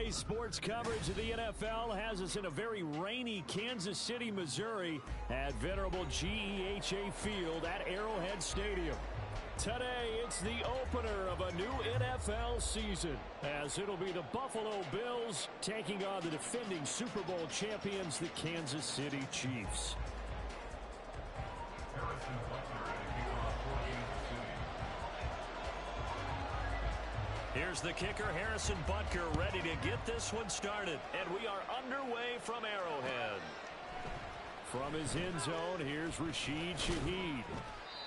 Today's sports coverage of the NFL has us in a very rainy Kansas City, Missouri at venerable GEHA Field at Arrowhead Stadium. Today, it's the opener of a new NFL season, as it'll be the Buffalo Bills taking on the defending Super Bowl champions, the Kansas City Chiefs. Here's the kicker, Harrison Butker, ready to get this one started. And we are underway from Arrowhead. From his end zone, here's Rashid Shaheed.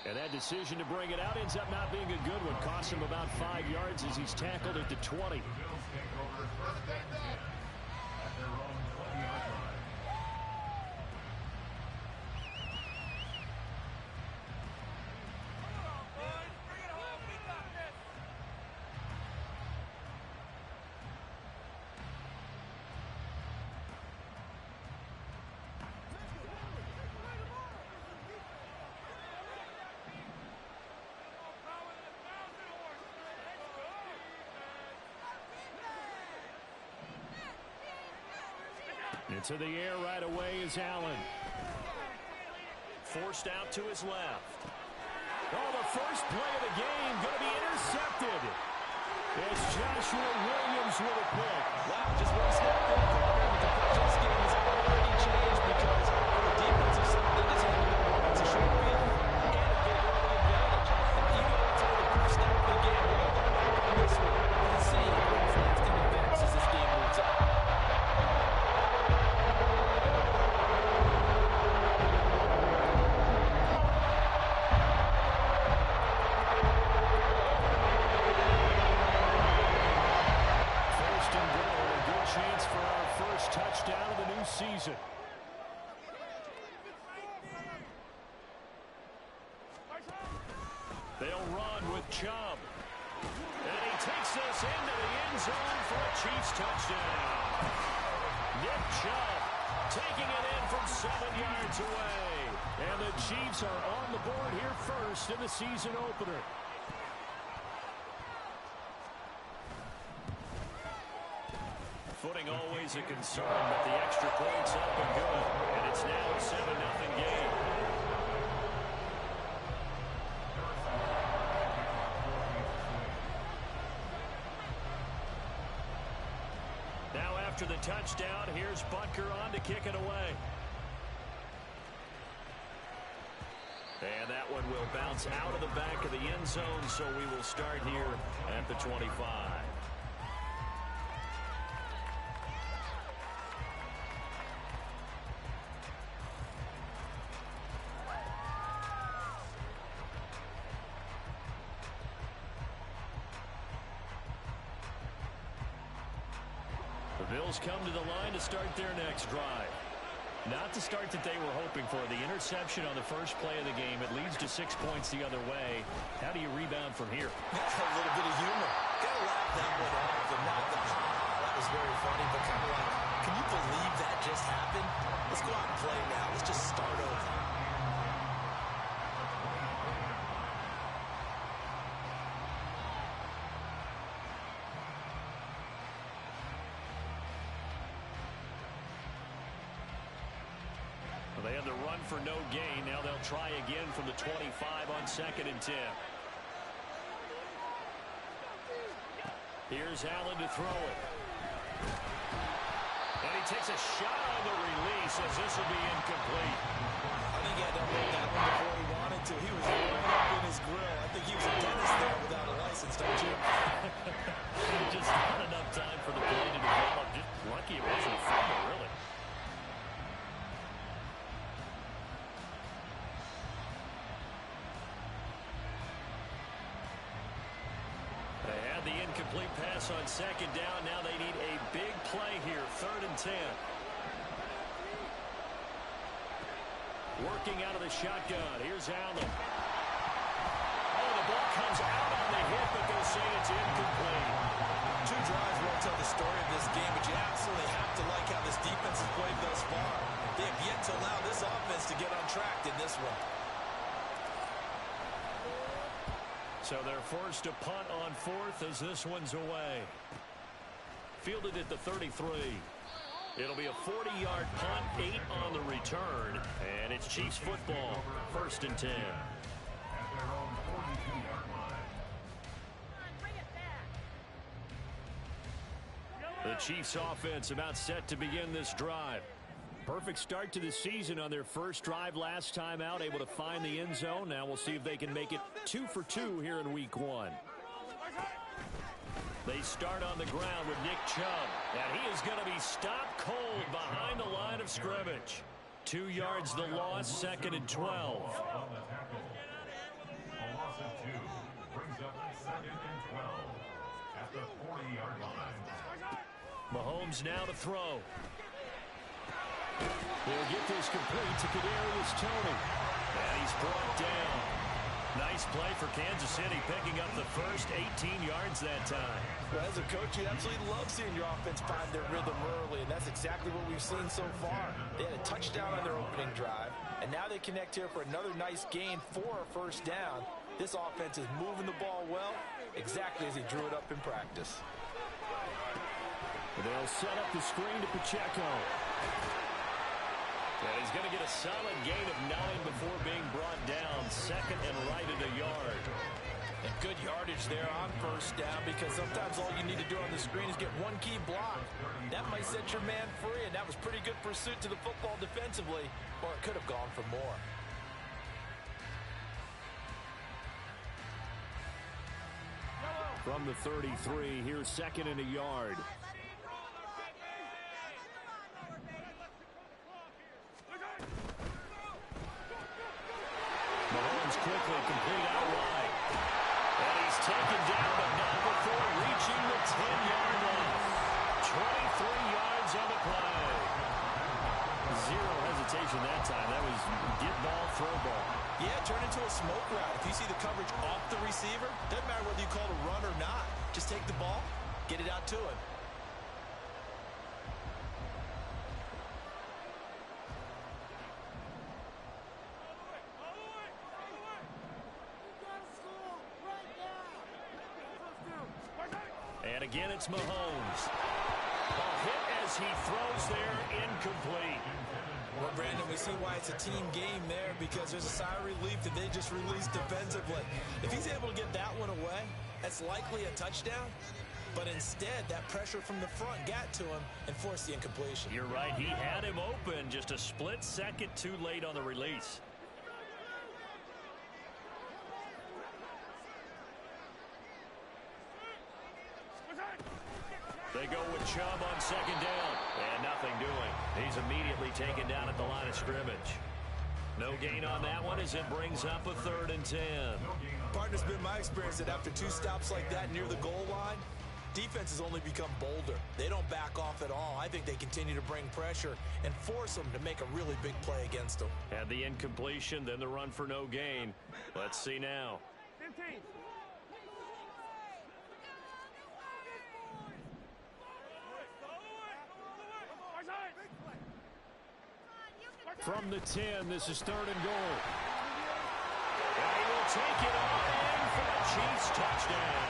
And that decision to bring it out ends up not being a good one. Cost him about 5 yards as he's tackled at the 20. Into the air right away is Allen. Forced out to his left. Oh, the first play of the game going to be intercepted. It's Joshua Williams with a pick. Wow, just one step forward. The defensive scheme has already changed because on the defensive side, they just have to go on. It's a short field and a big early advantage. And even though it's only the first snap of the game, we're going to go back on this one and see who's left in advance as this game moves up. Touchdown of the new season. They'll run with Chubb. And he takes us into the end zone for a Chiefs touchdown. Nick Chubb taking it in from 7 yards away. And the Chiefs are on the board here first in the season opener. Footing always a concern, but the extra point's up and good. And it's now a 7-0 game. Now after the touchdown, here's Butker on to kick it away. And that one will bounce out of the back of the end zone, so we will start here at the 25. Bills come to the line to start their next drive. Not the start that they were hoping for. The interception on the first play of the game. It leads to 6 points the other way. How do you rebound from here? A little bit of humor. Gotta laugh that one off and not the that was very funny, but kind of like, can you believe that just happened? Let's go out and play now. Let's just start over. They had the run for no gain. Now they'll try again from the 25 on 2nd and 10. Here's Allen to throw it. And he takes a shot on the release as this will be incomplete. I think he had to hold that one before he wanted to. He was right up in his grill. I think he was a dentist there without a license, don't you? Just not enough time for the play to develop. Just lucky it wasn't a fumble, really. They had the incomplete pass on 2nd down. Now they need a big play here, 3rd and 10. Working out of the shotgun. Here's Allen. Oh, the ball comes out on the hit, but they'll say it's incomplete. 2 drives won't tell the story of this game, but you absolutely have to like how this defense has played thus far. They have yet to allow this offense to get on track in this one. So they're forced to punt on 4th as this one's away. Fielded at the 33. It'll be a 40-yard punt, 8 on the return, and it's Chiefs football, 1st and 10. The Chiefs offense about set to begin this drive. Perfect start to the season on their first drive last time out, able to find the end zone. Now we'll see if they can make it 2 for 2 here in week 1. They start on the ground with Nick Chubb, and he is going to be stopped cold behind the line of scrimmage. 2 yards the loss, 2nd and 12. Mahomes now to throw. He'll get this complete to Kadarius Toney. And he's brought down. Nice play for Kansas City, picking up the first 18 yards that time. Well, as a coach, you absolutely love seeing your offense find their rhythm early, and that's exactly what we've seen so far. They had a touchdown on their opening drive, and now they connect here for another nice gain for a first down. This offense is moving the ball well, exactly as he drew it up in practice. They'll set up the screen to Pacheco. And he's going to get a solid gain of 9 before being brought down. 2nd and right at a yard. And good yardage there on first down, because sometimes all you need to do on the screen is get one key block. That might set your man free, and that was pretty good pursuit to the football defensively, or it could have gone for more. From the 33, here's 2nd and a yard. Mahomes quickly complete out wide. And he's taken down, but not before reaching the 10-yard line. 23 yards on the play. Zero hesitation that time. That was get ball, throw ball. Yeah, turn into a smoke route. If you see the coverage off the receiver, doesn't matter whether you call it a run or not. Just take the ball, get it out to him. And again, it's Mahomes. A hit as he throws there, incomplete. Well, Brandon, we see why it's a team game there, because there's a sigh of relief that they just released defensively. If he's able to get that one away, that's likely a touchdown. But instead, that pressure from the front got to him and forced the incompletion. You're right. He had him open, just a split second too late on the release. They go with Chubb on 2nd down. And nothing doing. He's immediately taken down at the line of scrimmage. No gain on that one as it brings up a 3rd and 10. Partner's been my experience that after 2 stops like that near the goal line, defense has only become bolder. They don't back off at all. I think they continue to bring pressure and force them to make a really big play against them. Had the incompletion, then the run for no gain. Let's see now. 15. From the 10, this is 3rd and goal. And he will take it all in for the Chiefs touchdown.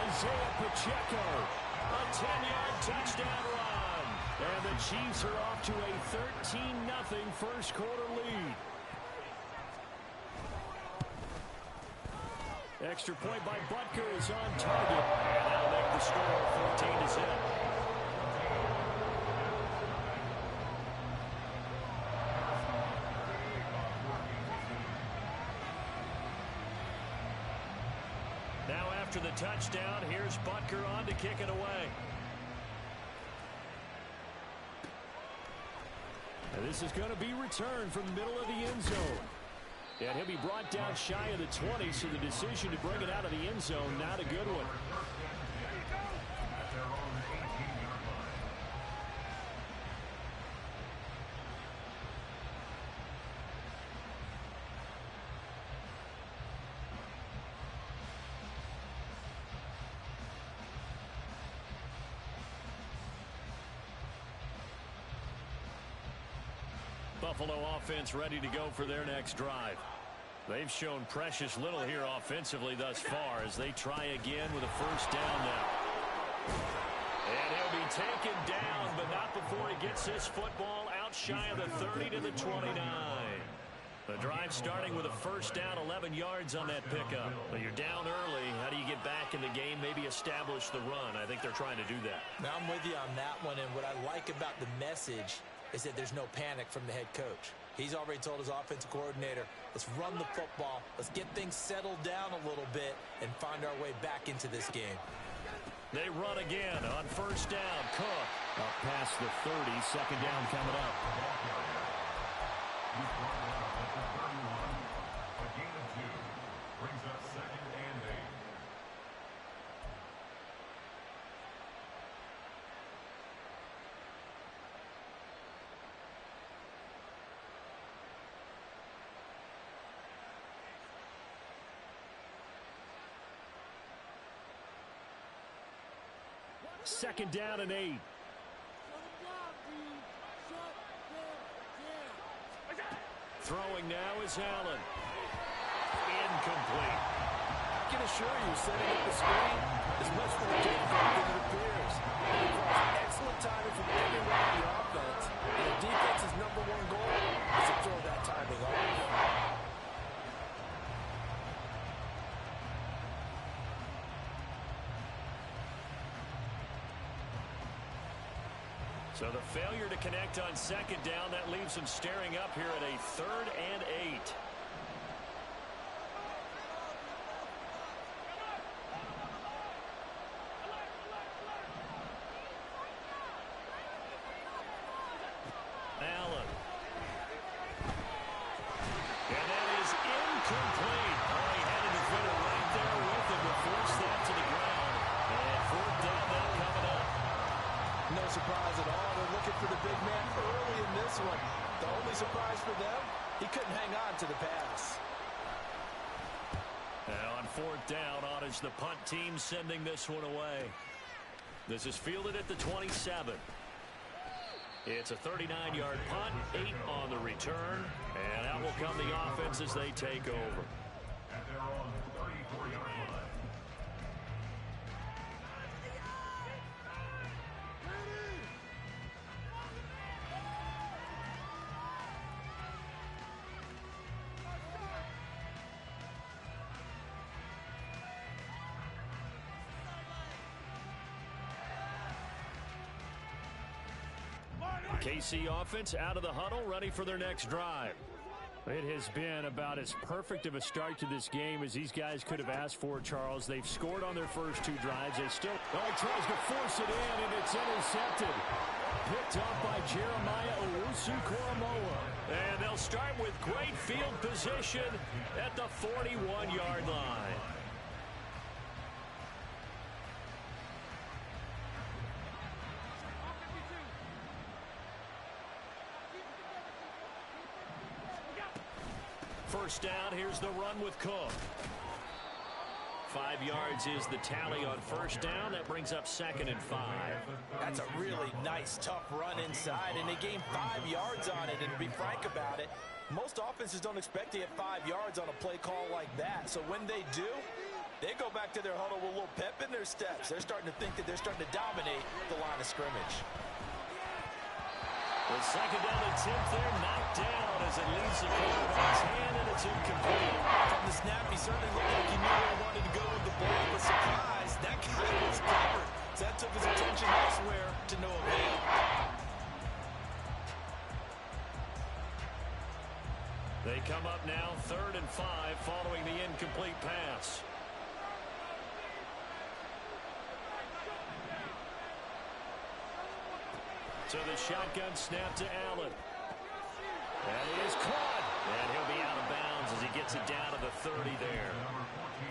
Isaiah Pacheco, a 10-yard touchdown run. And the Chiefs are off to a 13-0 first quarter lead. Extra point by Butker is on target. And that'll make the score 14-0. Now after the touchdown, here's Butker on to kick it away. And this is going to be returned from the middle of the end zone. And he'll be brought down shy of the 20, so the decision to bring it out of the end zone, not a good one. Buffalo offense ready to go for their next drive. They've shown precious little here offensively thus far as they try again with a first down now. taken down, but not before he gets this football out shy of the 30 to the 29. The drive starting with a first down, 11 yards on that pickup. But you're down early. How do you get back in the game, maybe establish the run? I think they're trying to do that. Now, I'm with you on that one, and what I like about the message is that there's no panic from the head coach. He's already told his offensive coordinator, let's run the football, let's get things settled down a little bit and find our way back into this game. They run again on first down. Cook up past the 30, second down coming up. Second down and 8. Throwing now is Allen. Incomplete. I can assure you, setting up the screen is much more difficult than it appears. It requires excellent timing from everyone on the offense, and the defense's number one goal is to throw that timing off. So the failure to connect on second down, that leaves them staring up here at a 3rd and 8. Allen. And that is incomplete. Oh, he had a defender right there with him to force that to the ground. And 4th down now coming up. No surprise at all. They're looking for the big man early in this one. The only surprise for them, he couldn't hang on to the pass. Now on 4th down, on is the punt team sending this one away. This is fielded at the 27. It's a 39-yard punt, 8 on the return, and out will come the offense as they take over. At their own 34-yard line. KC offense out of the huddle, ready for their next drive. It has been about as perfect of a start to this game as these guys could have asked for, Charles. They've scored on their first 2 drives. They still... Oh, he tries to force it in, and it's intercepted. Picked up by Jeremiah Owusu-Koramoah. And they'll start with great field position at the 41-yard line. First down, here's the run with Cook. 5 yards is the tally on first down. That brings up 2nd and 5. That's a really nice, tough run inside, and they gained 5 yards on it. And to be frank about it, most offenses don't expect to get 5 yards on a play call like that. So when they do, they go back to their huddle with a little pep in their steps. They're starting to think that they're starting to dominate the line of scrimmage. The second down attempt there, knocked down as it leaves the quarterback's hand, and it's incomplete. From the snap, he certainly looked like he knew where he wanted to go with the ball, but surprise, that guy was covered. So that took his attention elsewhere to no avail. They come up now, 3rd and 5, following the incomplete pass. So the shotgun snap to Allen. And he is caught. And he'll be out of bounds as he gets it down to the 30 there.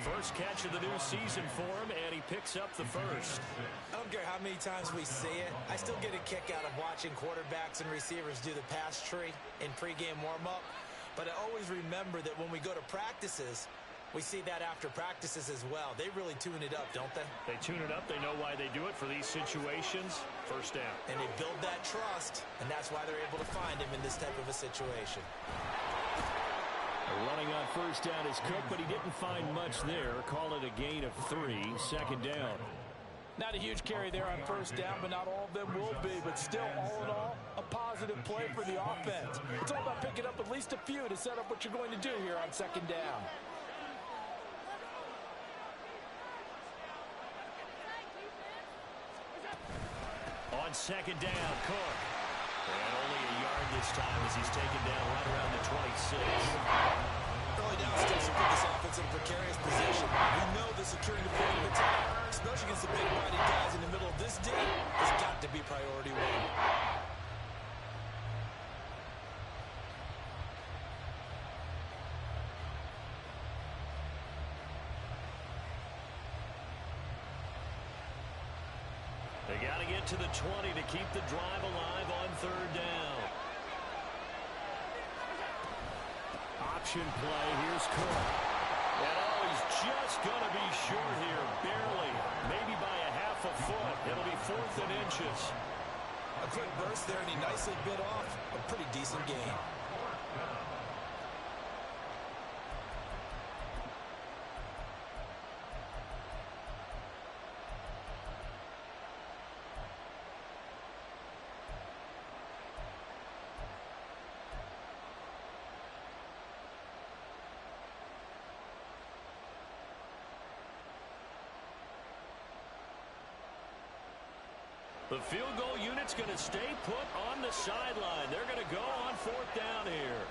First catch of the new season for him, and he picks up the first. I don't care how many times we see it. I still get a kick out of watching quarterbacks and receivers do the pass tree in pregame warm-up. But I always remember that when we go to practices, we see that after practices as well. They really tune it up, don't they? They tune it up. They know why they do it for these situations. First down. And they build that trust, and that's why they're able to find him in this type of a situation. Running on first down is Cook, but he didn't find much there. Call it a gain of 3, 2nd down. Not a huge carry there on first down, but not all of them will be. But still, all in all, a positive play for the offense. It's all about picking up at least a few to set up what you're going to do here on second down. On second down, Cook. And only a yard this time as he's taken down right around the 26. Early down sticks will put this offense in a precarious position. We know the securing the point of attack, especially against the big mighty guys in the middle of this D, has got to be priority one. They got to get to the 20 to keep the drive alive on third down. Option play. Here's Cook. And he's just going to be short here, barely. Maybe by a half a foot. It'll be 4th and inches. A quick burst there, and he nicely bit off a pretty decent gain. The field goal unit's going to stay put on the sideline. They're going to go on 4th down here.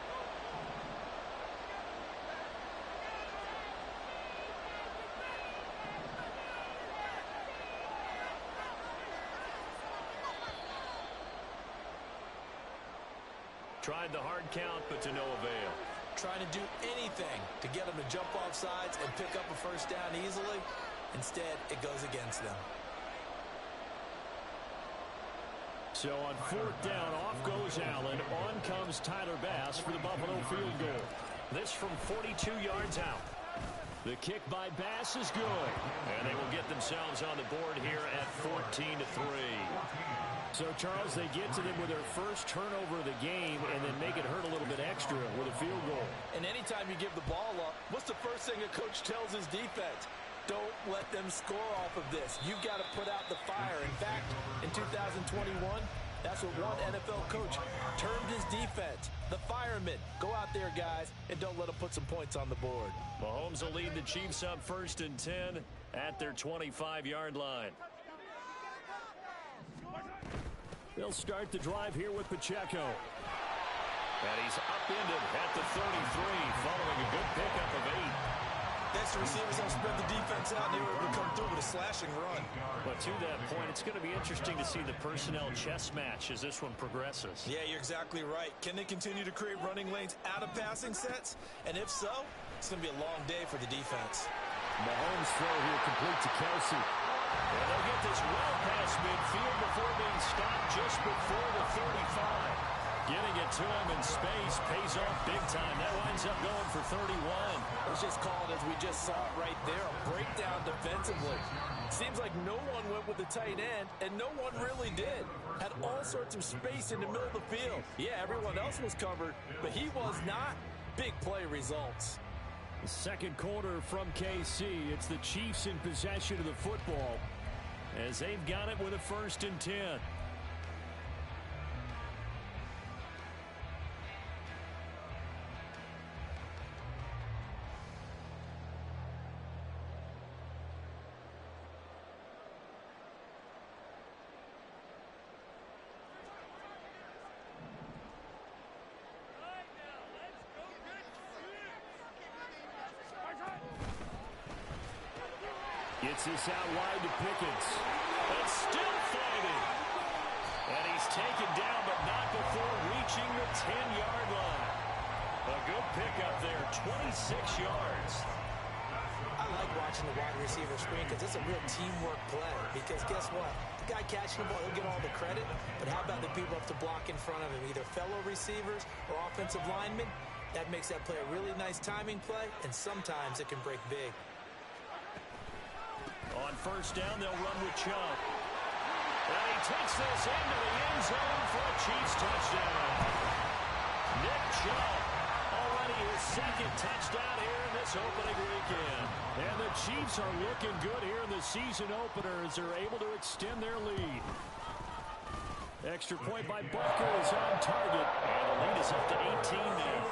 Tried the hard count, but to no avail. Trying to do anything to get them to jump off sides and pick up a first down easily. Instead, it goes against them. So on 4th down, off goes Allen. On comes Tyler Bass for the Buffalo field goal. This from 42 yards out. The kick by Bass is good. And they will get themselves on the board here at 14-3. So, Charles, they get to them with their first turnover of the game and then make it hurt a little bit extra with a field goal. And anytime you give the ball up, what's the first thing a coach tells his defense? Don't let them score off of this. You've got to put out the fire. In fact, in 2021, that's what one NFL coach termed his defense. The firemen. Go out there, guys, and don't let them put some points on the board. Mahomes will lead the Chiefs up 1st and 10 at their 25-yard line. They'll start the drive here with Pacheco. And he's upended at the 33 following a good pickup of 8. Next, the receivers don't spread the defense out, and they were able to come through with a slashing run. But to that point, it's going to be interesting to see the personnel chess match as this one progresses. Yeah, you're exactly right. Can they continue to create running lanes out of passing sets? And if so, it's going to be a long day for the defense. Mahomes' throw here complete to Kelsey. And they'll get this well past midfield before being stopped just before the 35. Getting it to him in space pays off big time. That winds up going for 31. It was just called, as we just saw it right there, a breakdown defensively. Seems like no one went with the tight end, and no one really did. Had all sorts of space in the middle of the field. Yeah, everyone else was covered, but he was not. Big play results. The second quarter from KC. It's the Chiefs in possession of the football as they've got it with a 1st and 10. Gets this out wide to Pickens. And still fighting. And he's taken down, but not before reaching the 10-yard line. A good pickup there, 26 yards. I like watching the wide receiver screen because it's a real teamwork play. Because guess what? The guy catching the ball, he'll get all the credit. But how about the people up to block in front of him, either fellow receivers or offensive linemen? That makes that play a really nice timing play, and sometimes it can break big. On 1st down, they'll run with Chubb. And he takes this into the end zone for a Chiefs touchdown. Nick Chubb already his second touchdown here in this opening weekend. And the Chiefs are looking good here in the season opener as they're able to extend their lead. Extra point by Butker is on target. And the lead is up to 18 now.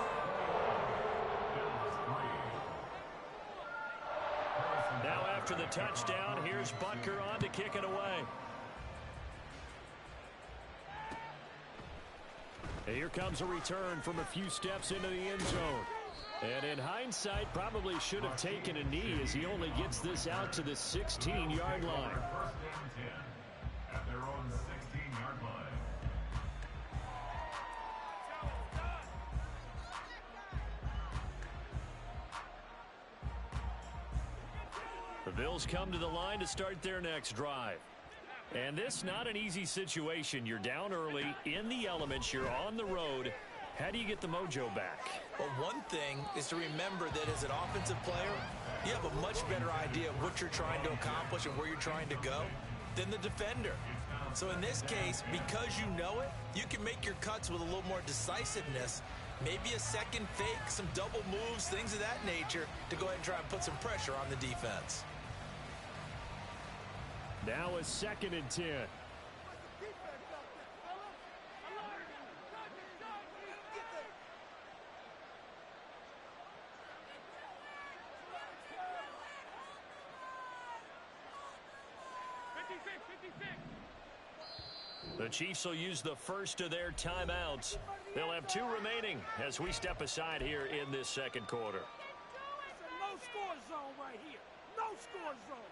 Now after the touchdown, here's Butker on to kick it away. Here comes a return from a few steps into the end zone. And in hindsight, probably should have taken a knee as he only gets this out to the 16-yard line. First and 10 at their own 16-yard line. The Bills come to the line to start their next drive. And this not an easy situation. You're down early, in the elements, you're on the road. How do you get the mojo back? Well, one thing is to remember that as an offensive player, you have a much better idea of what you're trying to accomplish and where you're trying to go than the defender. So in this case, because you know it, you can make your cuts with a little more decisiveness, maybe a second fake, some double moves, things of that nature, to go ahead and try and put some pressure on the defense. Now a 2nd and 10. The Chiefs will use the first of their timeouts. They'll have 2 remaining as we step aside here in this second quarter. It's a no-score zone right here. No-score zone.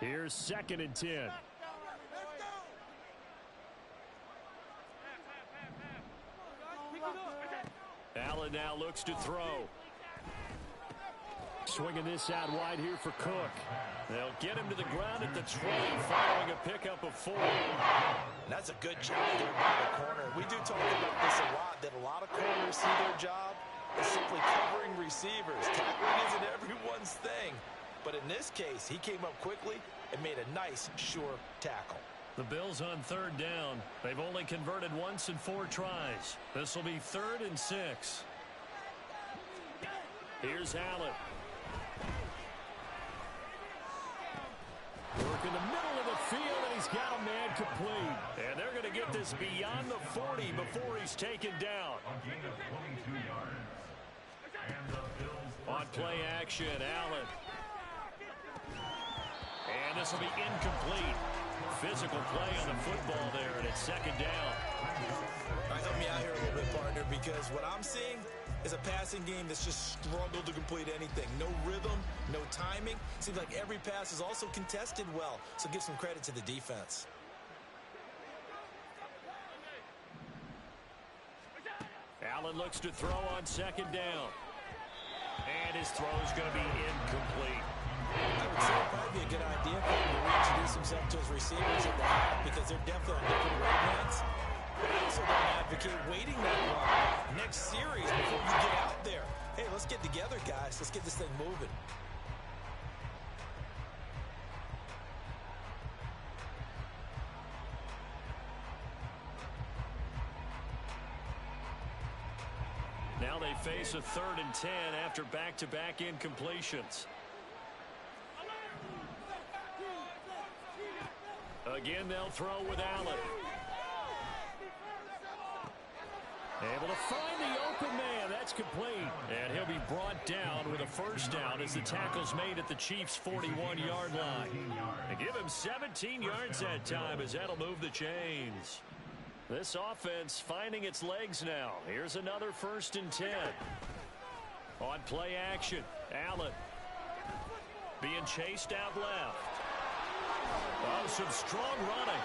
Here's 2nd and 10. Allen now looks to throw. Swinging this out wide here for Cook. They'll get him to the ground at the 20 following a pickup of 4. That's a good job there by the corner. We do talk about this a lot, that a lot of corners see their job as simply covering receivers. Tackling isn't everyone's thing. But in this case, he came up quickly and made a nice, sure tackle. The Bills on 3rd down. They've only converted once in 4 tries. This will be 3rd and 6. Here's Allen. Work in the middle of the field, and he's got a man complete. And they're going to get this beyond the 40 before he's taken down. A gain of 22 yards. And the Bills On play action, Allen. And this will be incomplete. Physical play on the football there, and it's 2nd down. All right, help me out here a little bit, partner, because what I'm seeing is a passing game that's just struggled to complete anything. No rhythm, no timing. Seems like every pass is also contested well, so give some credit to the defense. Allen looks to throw on 2nd down. And his throw is going to be incomplete. I would say it'd probably be a good idea for him to reintroduce himself to his receivers at the half because they're definitely on different wavelengths. But I also don't advocate waiting that long. Next series before you get out there. Hey, let's get together, guys. Let's get this thing moving. Now they face a 3rd and 10 after back-to-back incompletions. Again, they'll throw with Allen. Able to find the open man. That's complete. And he'll be brought down with a 1st down as the tackle's made at the Chiefs' 41-yard line. They give him 17 yards that time as that'll move the chains. This offense finding its legs now. Here's another 1st and 10. On play action, Allen being chased out left. Oh, some strong running.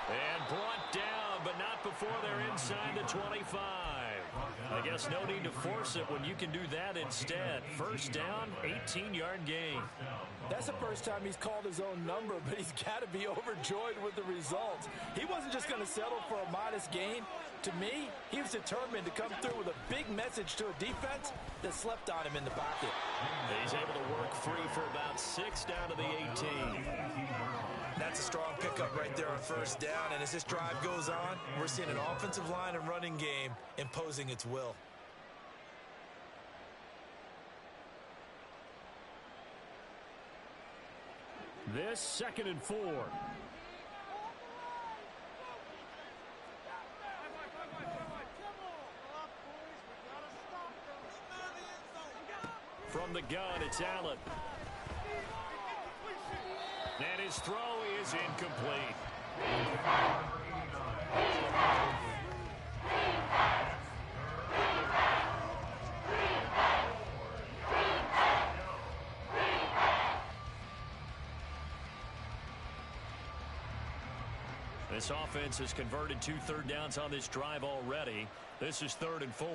And brought down, but not before they're inside the 25. I guess no need to force it when you can do that instead. 1st down, 18-yard gain. That's the first time he's called his own number, but he's got to be overjoyed with the results. He wasn't just going to settle for a modest gain. To me, he was determined to come through with a big message to a defense that slept on him in the pocket. He's able to work free for about 6 down to the 18. That's a strong pickup right there on first down. And as this drive goes on, we're seeing an offensive line and running game imposing its will. This 2nd and 4. From the gun, it's Allen. And his throw is incomplete. This offense has converted 2 third downs on this drive already. This is 3rd and 4.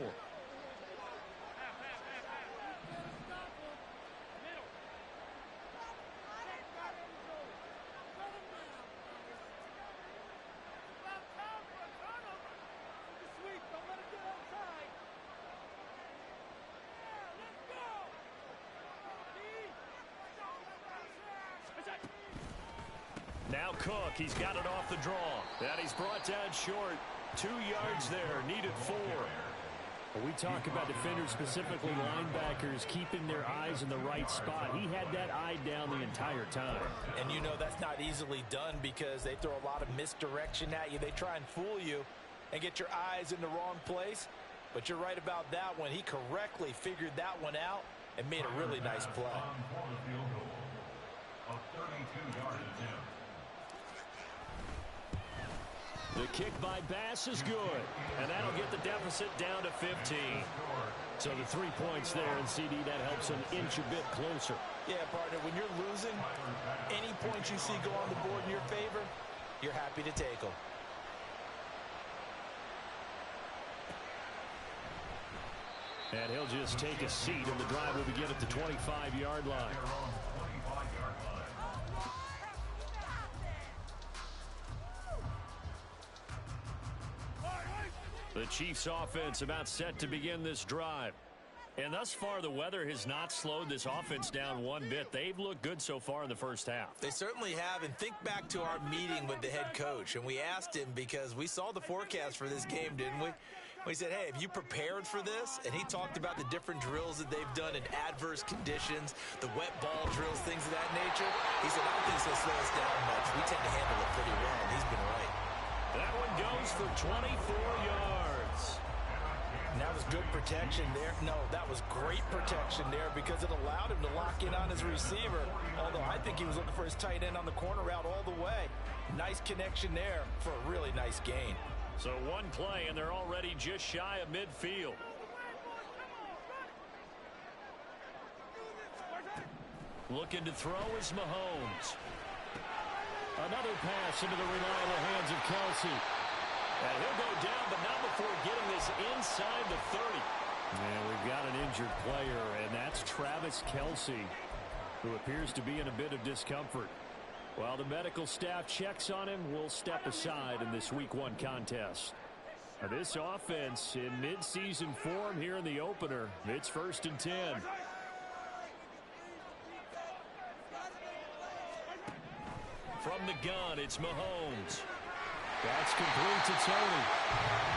Now Cook, he's got it off the draw. And he's brought down short. 2 yards there, needed 4. We talk about defenders, specifically linebackers, keeping their eyes in the right spot. He had that eye down the entire time. And you know that's not easily done because they throw a lot of misdirection at you. They try and fool you and get your eyes in the wrong place. But you're right about that one. He correctly figured that one out and made a really nice play. The kick by Bass is good, and that'll get the deficit down to 15. So the 3 points there, and CD, that helps them inch a bit closer. Yeah, partner, when you're losing, any points you see go on the board in your favor, you're happy to take them. And he'll just take a seat, and the drive will begin at the 25-yard line. The Chiefs offense about set to begin this drive. And thus far, the weather has not slowed this offense down one bit. They've looked good so far in the first half. They certainly have. And think back to our meeting with the head coach. And we asked him because we saw the forecast for this game, didn't we? We said, hey, have you prepared for this? And he talked about the different drills that they've done in adverse conditions, the wet ball drills, things of that nature. He said, I don't think it's going to slow us down much. We tend to handle it pretty well, and he's been right. That one goes for 24 yards. And that was good protection there. No, that was great protection there because it allowed him to lock in on his receiver. Although I think he was looking for his tight end on the corner route all the way. Nice connection there for a really nice gain. So one play, and they're already just shy of midfield. Looking to throw is Mahomes. Another pass into the reliable hands of Kelce. And he'll go down, but not before getting this inside the 30. And we've got an injured player, and that's Travis Kelce, who appears to be in a bit of discomfort. While the medical staff checks on him, we'll step aside in this Week 1 contest. Now, this offense in midseason form here in the opener. It's 1st and 10. From the gun, it's Mahomes. That's complete to Tony.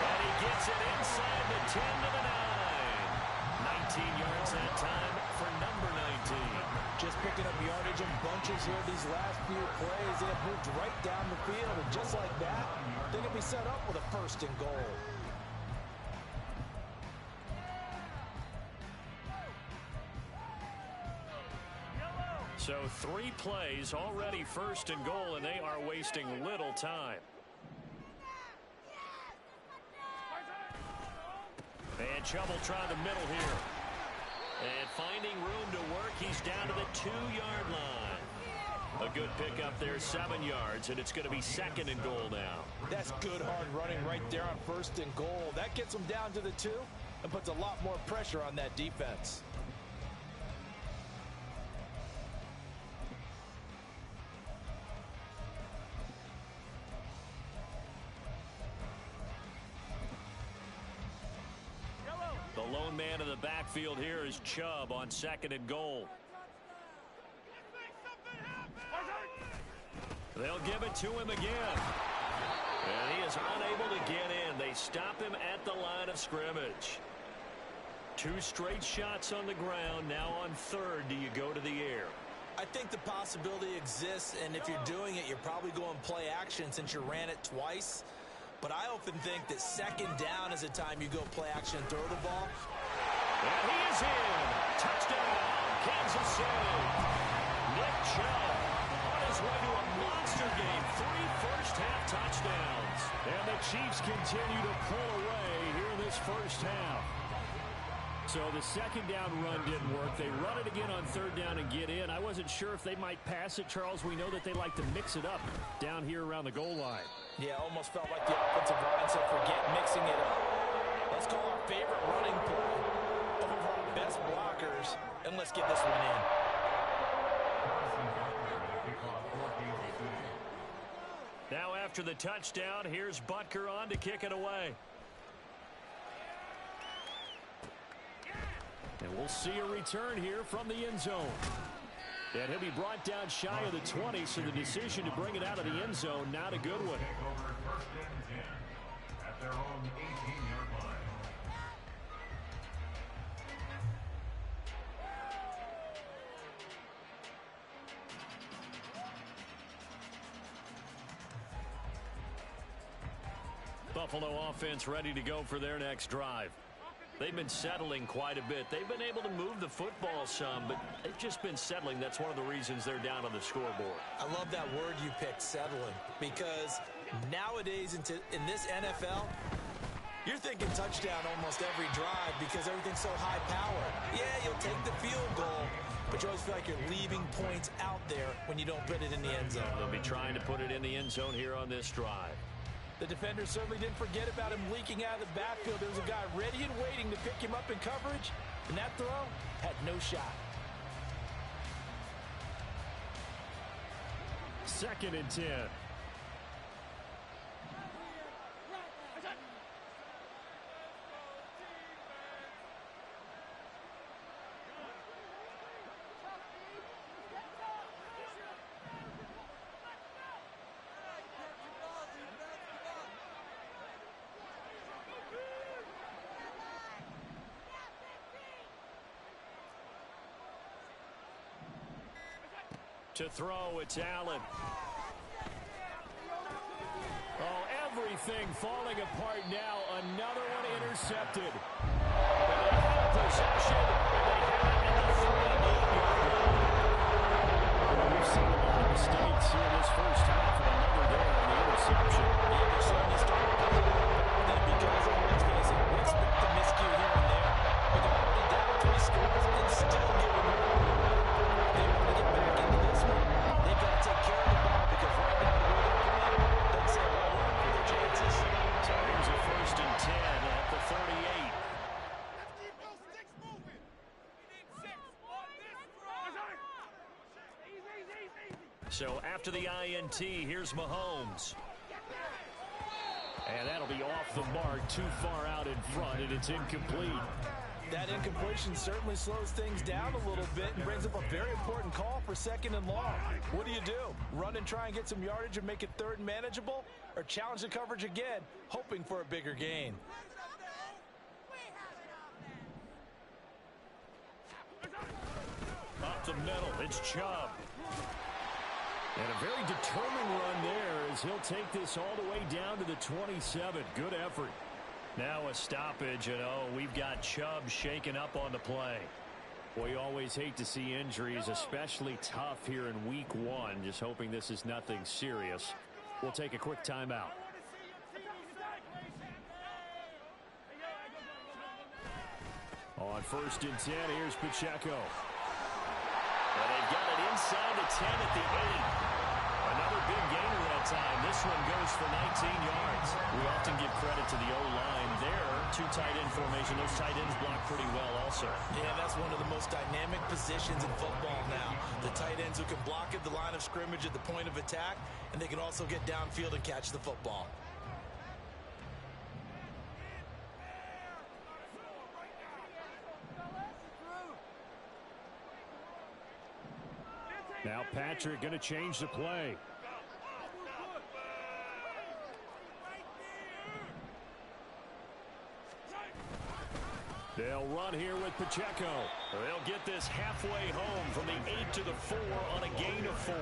And he gets it inside the 10 to the 9. 19 yards that time for number 19. Just picking up yardage in bunches here these last few plays. They have moved right down the field, and just like that, they're going to be set up with a 1st and goal. So 3 plays, already 1st and goal, and they are wasting little time. And Chubb will try the middle here. And finding room to work, he's down to the 2-yard line. A good pickup there, 7 yards, and it's going to be 2nd and goal now. That's good hard running right there on 1st and goal. That gets them down to the 2 and puts a lot more pressure on that defense. The lone man in the backfield here is Chubb on 2nd and goal. They'll give it to him again. And he is unable to get in. They stop him at the line of scrimmage. 2 straight shots on the ground. Now on third, do you go to the air? I think the possibility exists, and if you're doing it, you're probably going play action since you ran it twice. But I often think that second down is a time you go play action and throw the ball. And he is in. Touchdown, Kansas City. Nick Chubb on his way to a monster game. 3 first-half touchdowns. And the Chiefs continue to pull away here in this first half. So the second down run didn't work. They run it again on third down and get in. I wasn't sure if they might pass it, Charles. We know that they like to mix it up down here around the goal line. Yeah, almost felt like the offensive line said, forget mixing it up. Let's call our favorite running play over our best blockers, and let's get this one in. Now after the touchdown, here's Butker on to kick it away. And we'll see a return here from the end zone. And he'll be brought down shy of the 20, so the decision to bring it out of the end zone, not a good one. At their own 18-yard line. Buffalo offense ready to go for their next drive. They've been settling quite a bit. They've been able to move the football some, but they've just been settling. That's one of the reasons they're down on the scoreboard. I love that word you picked, settling, because nowadays in this NFL, you're thinking touchdown almost every drive because everything's so high powered. Yeah, you'll take the field goal, but you always feel like you're leaving points out there when you don't put it in the end zone. They'll be trying to put it in the end zone here on this drive. The defender certainly didn't forget about him leaking out of the backfield. There was a guy ready and waiting to pick him up in coverage, and that throw had no shot. 2nd and 10. To throw, it's Allen. Oh, everything falling apart now. Another one intercepted. And they have possession. And they have it in the 38-yard line. We've seen a lot of mistakes here this first half, and another there on the interception. Yeah, they're certainly starting to play them because, let's face it, we expect the miscue here and there, but they're already down 3 scores and still giving them. They want to get back into this one. They've got to take care of the ball because right now the way they're playing doesn't say a whole lot for their chances. So here's a 1st and 10 at the 38. So after the INT, here's Mahomes. And that'll be off the mark, too far out in front, and it's incomplete. That incompletion certainly slows things down a little bit and brings up a very important call for 2nd and long. What do? Run and try and get some yardage and make it 3rd and manageable? Or challenge the coverage again, hoping for a bigger gain? Up the middle, it's Chubb. And a very determined run there as he'll take this all the way down to the 27. Good effort. Now a stoppage, and we've got Chubb shaken up on the play. Boy, you always hate to see injuries, especially tough here in week 1. Just hoping this is nothing serious. We'll take a quick timeout. On 1st and 10, here's Pacheco. And they've got it inside the 10 at the 8. Another big gainer that time. This one goes for 19 yards. We often give credit to the O-line there. 2 tight end formation. Those tight ends block pretty well also. Yeah, that's one of the most dynamic positions in football now. The tight ends who can block at the line of scrimmage at the point of attack, and they can also get downfield and catch the football. Now Patrick going to change the play. They'll run here with Pacheco. They'll get this halfway home from the 8 to the 4 on a gain of 4.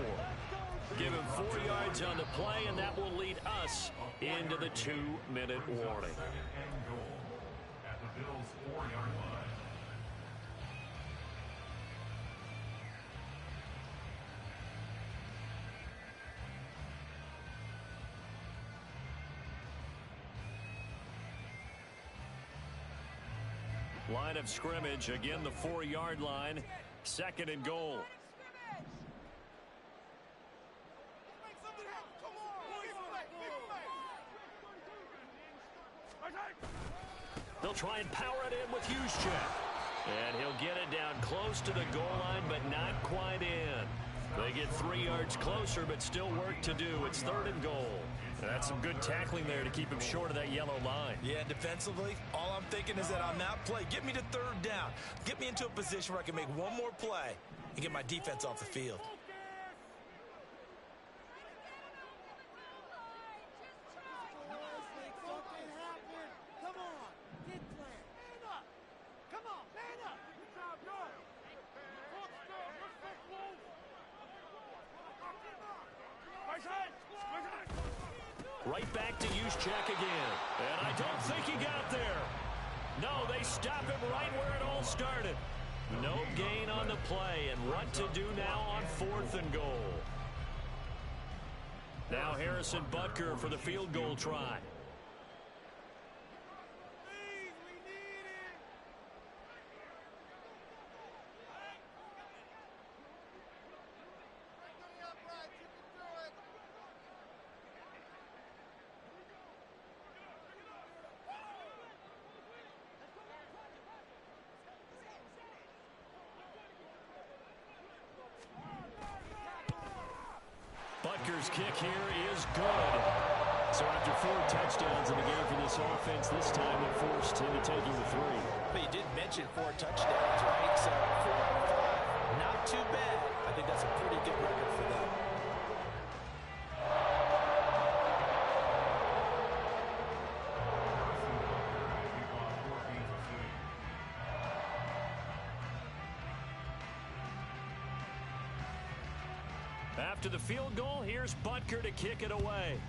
Give him 4 yards on the play, and that will lead us into the 2-minute warning. Second and goal at the Bills' 4-yard line. Line of scrimmage, again the 4-yard line. Second and goal. They'll try and power it in with Juszczyk. And he'll get it down close to the goal line, but not quite in. They get 3 yards closer, but still work to do. It's third and goal. And that's some good tackling there to keep him short of that yellow line. Yeah, defensively, all I'm thinking is that on that play, get me to third down. Get me into a position where I can make one more play and get my defense off the field. Right back to Juszczyk again. And I don't think he got there. No, they stop him right where it all started. No gain on the play, and what to do now on 4th and goal. Now Harrison Butker for the field goal try. Butker's kick here is good. So after 4 touchdowns in the game for this offense, this time they're forced into taking the 3. But you did mention 4 touchdowns, right? So 4 out of 5, not too bad. I think that's a pretty good record for them. After the field goal, here's Butker to kick it away.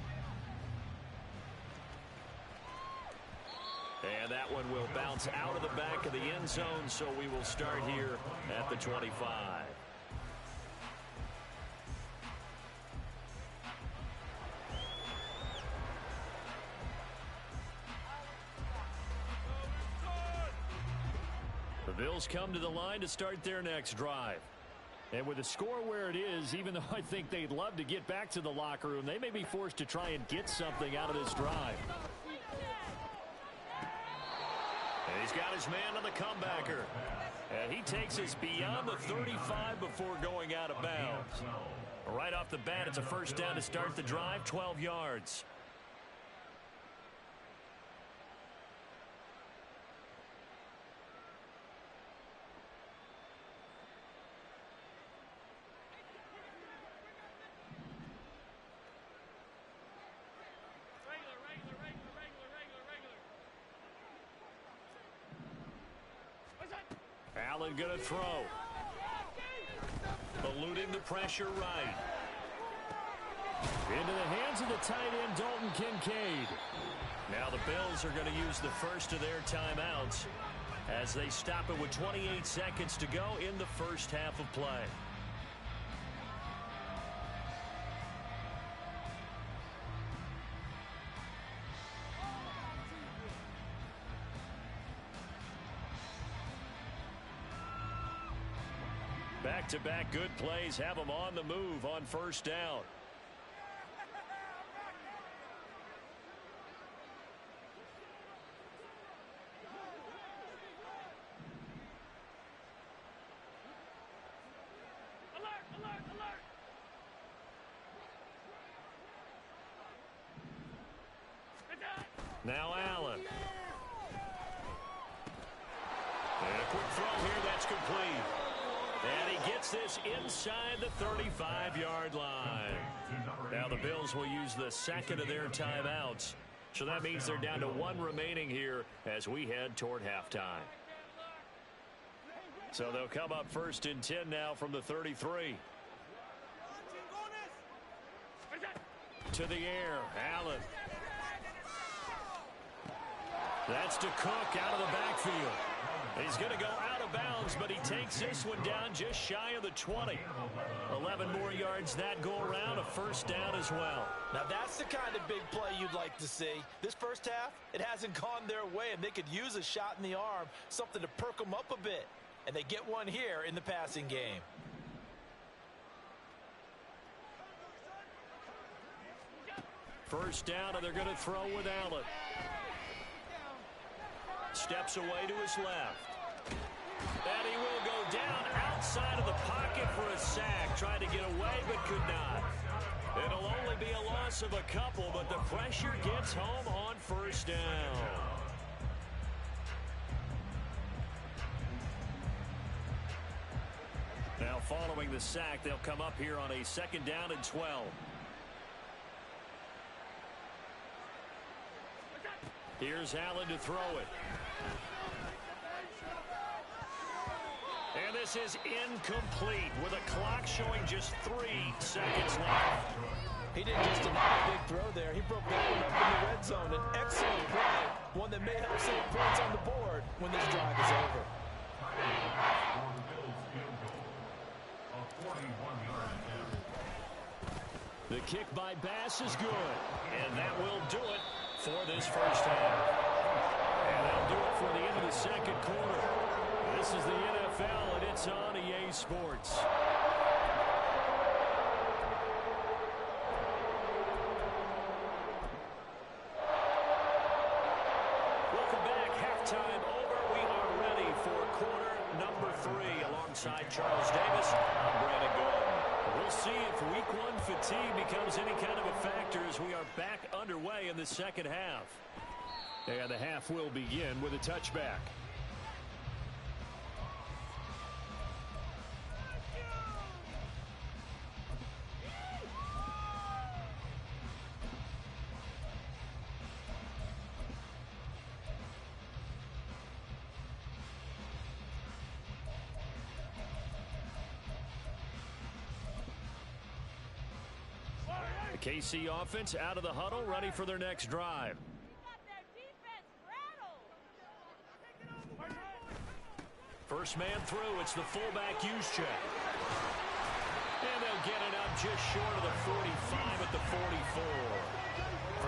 And that one will bounce out of the back of the end zone, so we will start here at the 25. The Bills come to the line to start their next drive. And with the score where it is, even though I think they'd love to get back to the locker room, they may be forced to try and get something out of this drive. And he's got his man on the comebacker. And he takes us beyond the 35 before going out of bounds. Right off the bat, it's a first down to start the drive, 12 yards. Allen going to throw. Eluding the pressure right. Into the hands of the tight end, Dalton Kincaid. Now the Bills are going to use the first of their timeouts as they stop it with 28 seconds to go in the first half of play. Back-to-back good plays have them on the move on first down. Alert, alert, alert. Now Allen. And a quick throw here, that's complete. And he gets this inside the 35-yard line. Now the Bills will use the second of their timeouts. So that means they're down to 1 remaining here as we head toward halftime. So they'll come up 1st and 10 now from the 33. To the air, Allen. That's to Cook out of the backfield. He's going to go out of bounds, but he takes this one down just shy of the 20. 11 more yards that go around, a 1st down as well. Now that's the kind of big play you'd like to see. This first half, it hasn't gone their way, and they could use a shot in the arm, something to perk them up a bit. And they get one here in the passing game. First down, and they're going to throw with Allen. Steps away to his left. And he will go down outside of the pocket for a sack. Tried to get away, but could not. It'll only be a loss of a couple, but the pressure gets home on 1st down. Now following the sack, they'll come up here on a 2nd down and 12. Here's Allen to throw it. And this is incomplete with a clock showing just 3 seconds left. He didn't just deny a big throw there. He broke that one up in the red zone. An excellent play. One that may help save points on the board when this drive is over. The kick by Bass is good. And that will do it for this first half. And that'll do it for the end of the 2nd quarter. This is the NFL, and it's on EA Sports. Welcome back. Halftime over. We are ready for quarter number 3. Alongside Charles Davis, I'm Brandon Gordon. We'll see if week 1 fatigue becomes any kind of a factor as we are back underway in the 2nd half. And the half will begin with a touchback. The KC offense out of the huddle, ready for their next drive. First man through, it's the fullback Juszczyk. And they'll get it up just short of the 45 at the 44.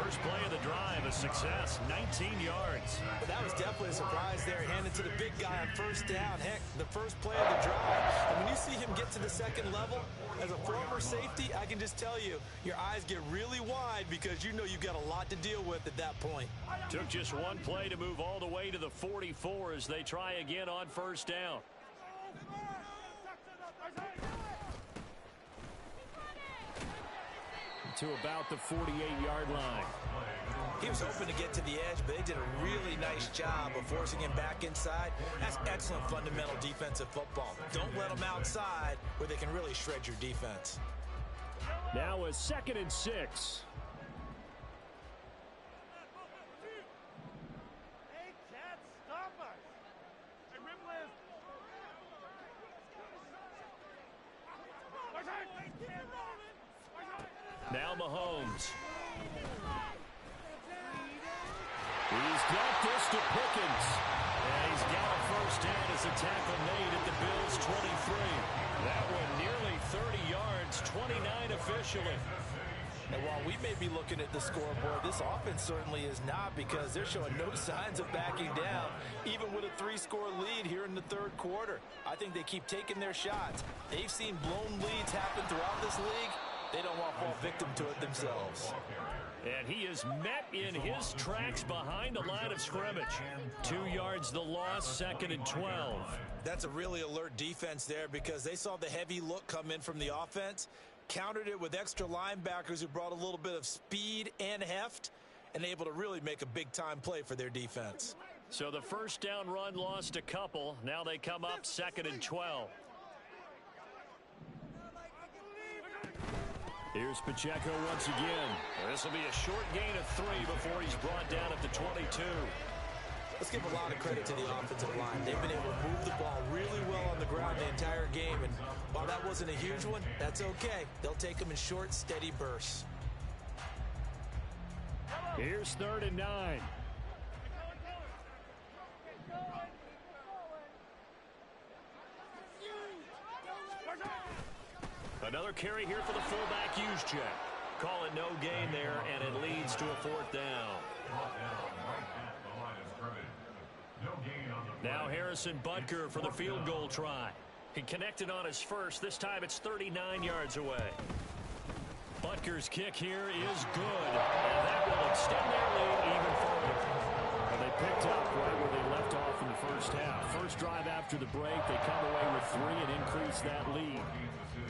First play of the drive, a success, 19 yards. But that was definitely a surprise there, handed to the big guy on 1st down. Heck, the first play of the drive. And when you see him get to the 2nd level, as a former safety, I can just tell you, your eyes get really wide because you know you've got a lot to deal with at that point. Took just one play to move all the way to the 44 as they try again on 1st down. To about the 48-yard line. He was hoping to get to the edge, but they did a really nice job of forcing him back inside. That's excellent fundamental defensive football. Don't let them outside where they can really shred your defense. Now a 2nd and 6. Now Mahomes. He's got this to Pickens. And he's got a 1st down as a tackle made at the Bills' 23. That one nearly 30 yards, 29 officially. And while we may be looking at the scoreboard, this offense certainly is not, because they're showing no signs of backing down, even with a 3-score lead here in the 3rd quarter. I think they keep taking their shots. They've seen blown leads happen throughout this league. They don't want to fall victim to it themselves. And he is met in his tracks behind the line of scrimmage. 2 yards the loss, 2nd and 12. That's a really alert defense there, because they saw the heavy look come in from the offense, countered it with extra linebackers who brought a little bit of speed and heft, and able to really make a big-time play for their defense. So the 1st down run lost a couple. Now they come up 2nd and 12. Here's Pacheco once again. This will be a short gain of 3 before he's brought down at the 22. Let's give a lot of credit to the offensive line. They've been able to move the ball really well on the ground the entire game, and while that wasn't a huge one, that's okay. They'll take them in short, steady bursts. Here's 3rd and 9. Another carry here for the fullback Juszczyk. Call it no gain there, and it leads to a 4th down. Now Harrison Butker for the field goal try. He connected on his first. This time it's 39 yards away. Butker's kick here is good, and that will extend their lead even further. And they picked up right where they left off in the first half. First drive after the break, they come away with 3 and increase that lead.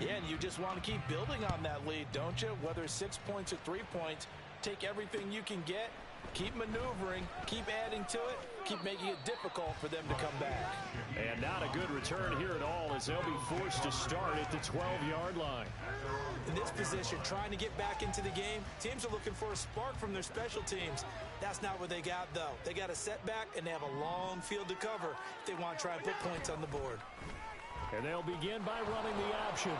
Yeah, and you just want to keep building on that lead, don't you? Whether it's 6 points or 3 points, take everything you can get, keep maneuvering, keep adding to it, keep making it difficult for them to come back. And not a good return here at all, as they'll be forced to start at the 12-yard line. In this position, trying to get back into the game, teams are looking for a spark from their special teams. That's not what they got, though. They got a setback, and they have a long field to cover if they want to try and put points on the board. And they'll begin by running the option.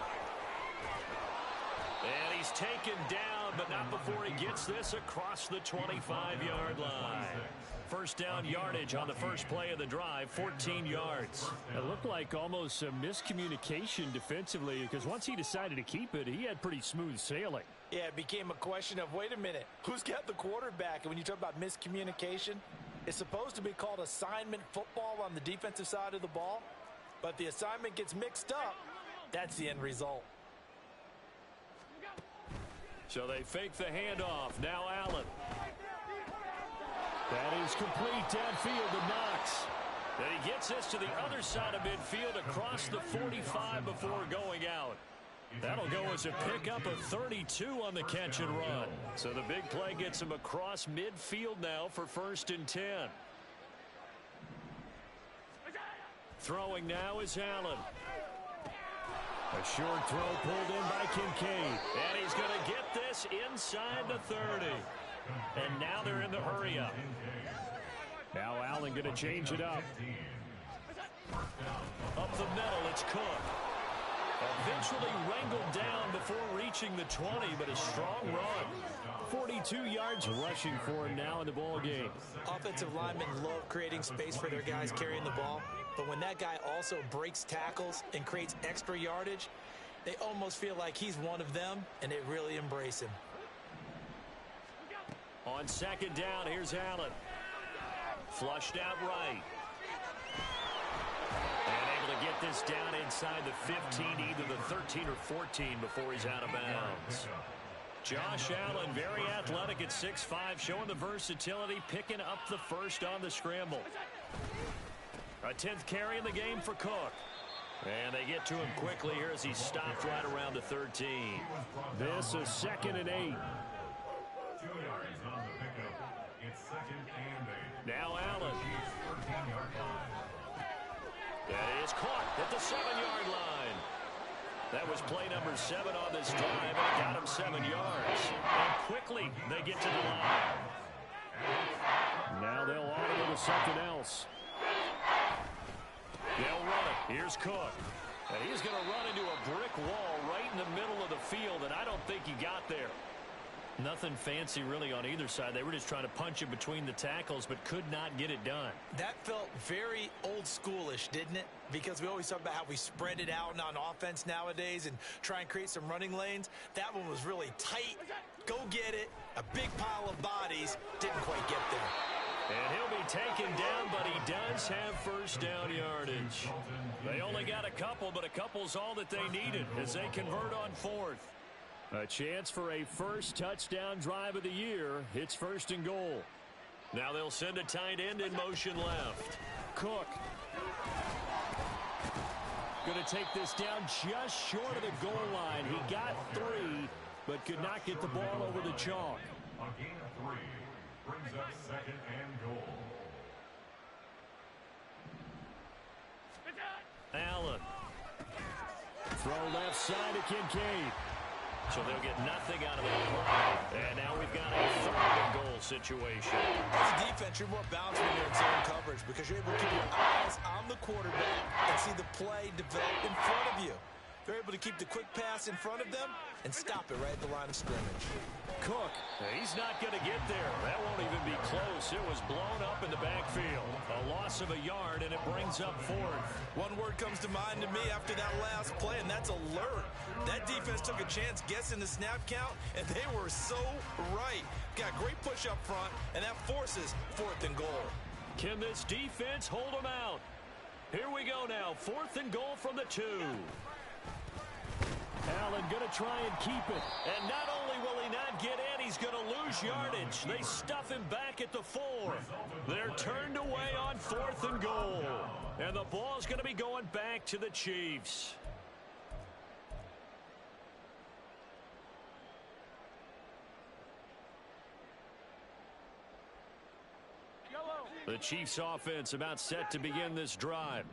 And he's taken down, but not before he gets this across the 25-yard line. First down yardage on the first play of the drive, 14 yards. It looked like almost a miscommunication defensively, because once he decided to keep it, he had pretty smooth sailing. Yeah, it became a question of, wait a minute, who's got the quarterback? And when you talk about miscommunication, it's supposed to be called assignment football on the defensive side of the ball. But the assignment gets mixed up. That's the end result. So they fake the handoff. Now Allen. That is complete downfield to Knox. Then he gets this to the other side of midfield across the 45 before going out. That'll go as a pickup of 32 on the catch and run. So the big play gets him across midfield now for 1st and 10. Throwing now is Allen. A short throw pulled in by Kincaid. And he's going to get this inside the 30. And now they're in the hurry-up. Now Allen going to change it up. Up the middle, it's Cook. Eventually wrangled down before reaching the 20, but a strong run. 42 yards rushing for him now in the ball game. Offensive linemen love creating space for their guys carrying the ball. But when that guy also breaks tackles and creates extra yardage, they almost feel like he's one of them, and they really embrace him. On 2nd down, here's Allen. Flushed out right. And able to get this down inside the 15, either the 13 or 14 before he's out of bounds. Josh Allen, very athletic at 6'5", showing the versatility, picking up the first on the scramble. A 10th carry in the game for Cook. And they get to him quickly here as he stopped right around the 13. This is 2nd and 8. 2 yards on the pickup. It's 2nd and 8. Now Allen. 13-yard line. That is caught at the 7-yard line. That was play number 7 on this drive, and it got him 7 yards. And quickly they get to the line. Now they'll auto to something else. They'll run it. Here's Cook. And he's going to run into a brick wall right in the middle of the field, and I don't think he got there. Nothing fancy really on either side. They were just trying to punch it between the tackles, but could not get it done. That felt very old schoolish, didn't it? Because we always talk about how we spread it out on offense nowadays and try and create some running lanes. That one was really tight. Go get it. A big pile of bodies. Didn't quite get there. And he'll be taken down, but he does have first down yardage. They only got a couple, but a couple's all that they needed as they convert on 4th. A chance for a first touchdown drive of the year. It's 1st and goal. Now they'll send a tight end in motion left. Cook. Going to take this down just short of the goal line. He got 3, but could not get the ball over the chalk. A gain of 3 brings up 2nd and goal. Allen. Throw left side to Kincaid. So they'll get nothing out of that play. And now we've got a 3rd-and-goal situation. As a defense, you're more balanced when you're in zone coverage because you're able to keep your eyes on the quarterback and see the play develop in front of you. They're able to keep the quick pass in front of them and stop it right at the line of scrimmage. Cook, he's not going to get there. That won't even be close. It was blown up in the backfield. A loss of a yard, and it brings up 4th. One word comes to mind to me after that last play, and that's alert. That defense took a chance guessing the snap count, and they were so right. Got great push up front, and that forces 4th and goal. Can this defense hold them out? Here we go now. 4th and goal from the 2. Allen going to try and keep it. And not only will he not get in, he's going to lose yardage. They stuff him back at the 4. They're turned away on 4th and goal. And the ball's going to be going back to the Chiefs. The Chiefs offense about set to begin this drive.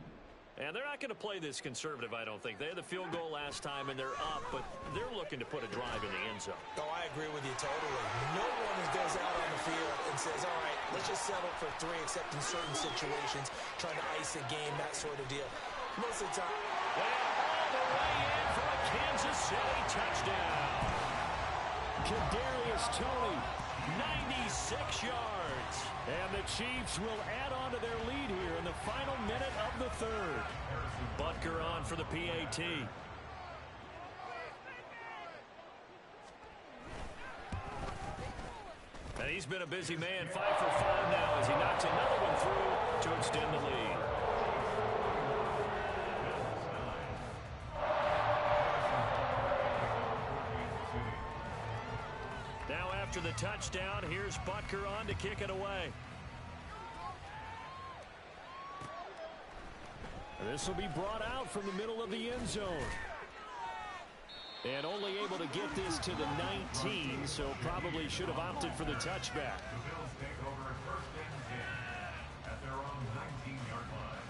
And they're not going to play this conservative, I don't think. They had the field goal last time, and they're up, but they're looking to put a drive in the end zone. Oh, I agree with you totally. No one goes out on the field and says, all right, let's just settle for 3, except in certain situations, trying to ice a game, that sort of deal. Most of the time. And all the way in for a Kansas City touchdown. Kadarius Toney, 96 yards. And the Chiefs will add on to their lead here in the final minute of the 3rd. Butker on for the PAT. And he's been a busy man, 5 for 5 now as he knocks another one through to extend the lead. Now after the touchdown, here's Butker on to kick it away. This will be brought out from the middle of the end zone. And only able to get this to the 19, so probably should have opted for the touchback. The Bills take over 1st and 10 at their own 19-yard line.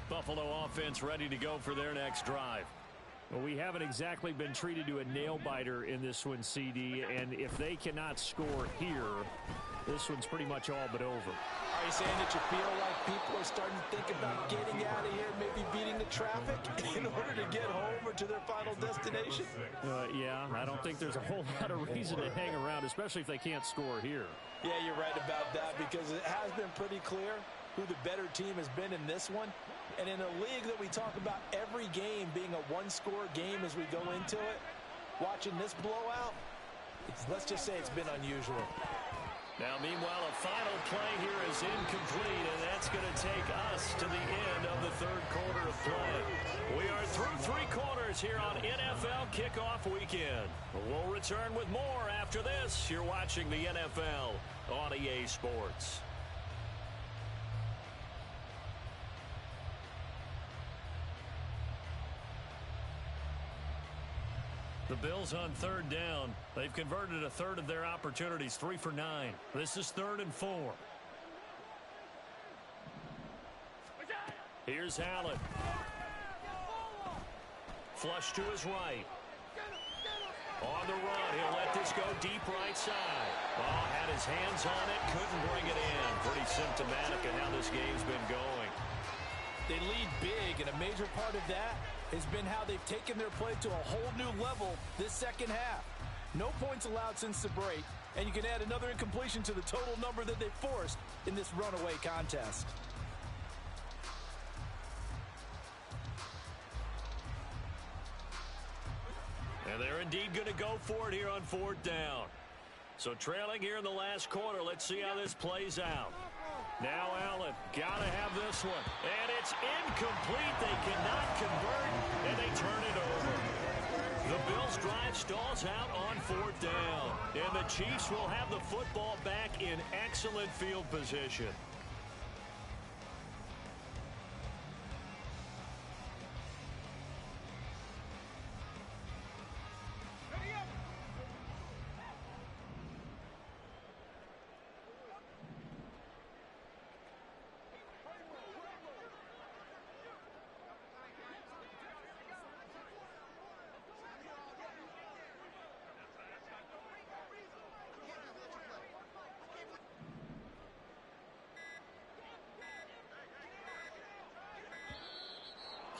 Buffalo offense ready to go for their next drive. Well, we haven't exactly been treated to a nail-biter in this one, CD, and if they cannot score here, this one's pretty much all but over. Are you saying that you feel like people are starting to think about getting out of here, maybe beating the traffic in order to get home or to their final destination? Yeah, I don't think there's a whole lot of reason to hang around, especially if they can't score here. Yeah, you're right about that because it has been pretty clear who the better team has been in this one. And in a league that we talk about every game being a one-score game as we go into it, watching this blowout, let's just say it's been unusual. Now, meanwhile, a final play here is incomplete, and that's going to take us to the end of the 3rd quarter of play. We are through 3 quarters here on NFL Kickoff Weekend. We'll return with more after this. You're watching the NFL on EA Sports. The Bills on 3rd down. They've converted a 1/3 of their opportunities, 3 for 9. This is 3rd and 4. Here's Allen. Flush to his right. On the run, he'll let this go deep right side. Oh, had his hands on it, couldn't bring it in. Pretty symptomatic of how this game's been going. They lead big, and a major part of that has been how they've taken their play to a whole new level this second half. No points allowed since the break, and you can add another incompletion to the total number that they forced in this runaway contest. And they're indeed going to go for it here on 4th down. So trailing here in the last quarter, let's see how this plays out. Now Allen, got to have this one. And it's incomplete. They cannot convert, and they turn it over. The Bills' drive stalls out on 4th down. And the Chiefs will have the football back in excellent field position.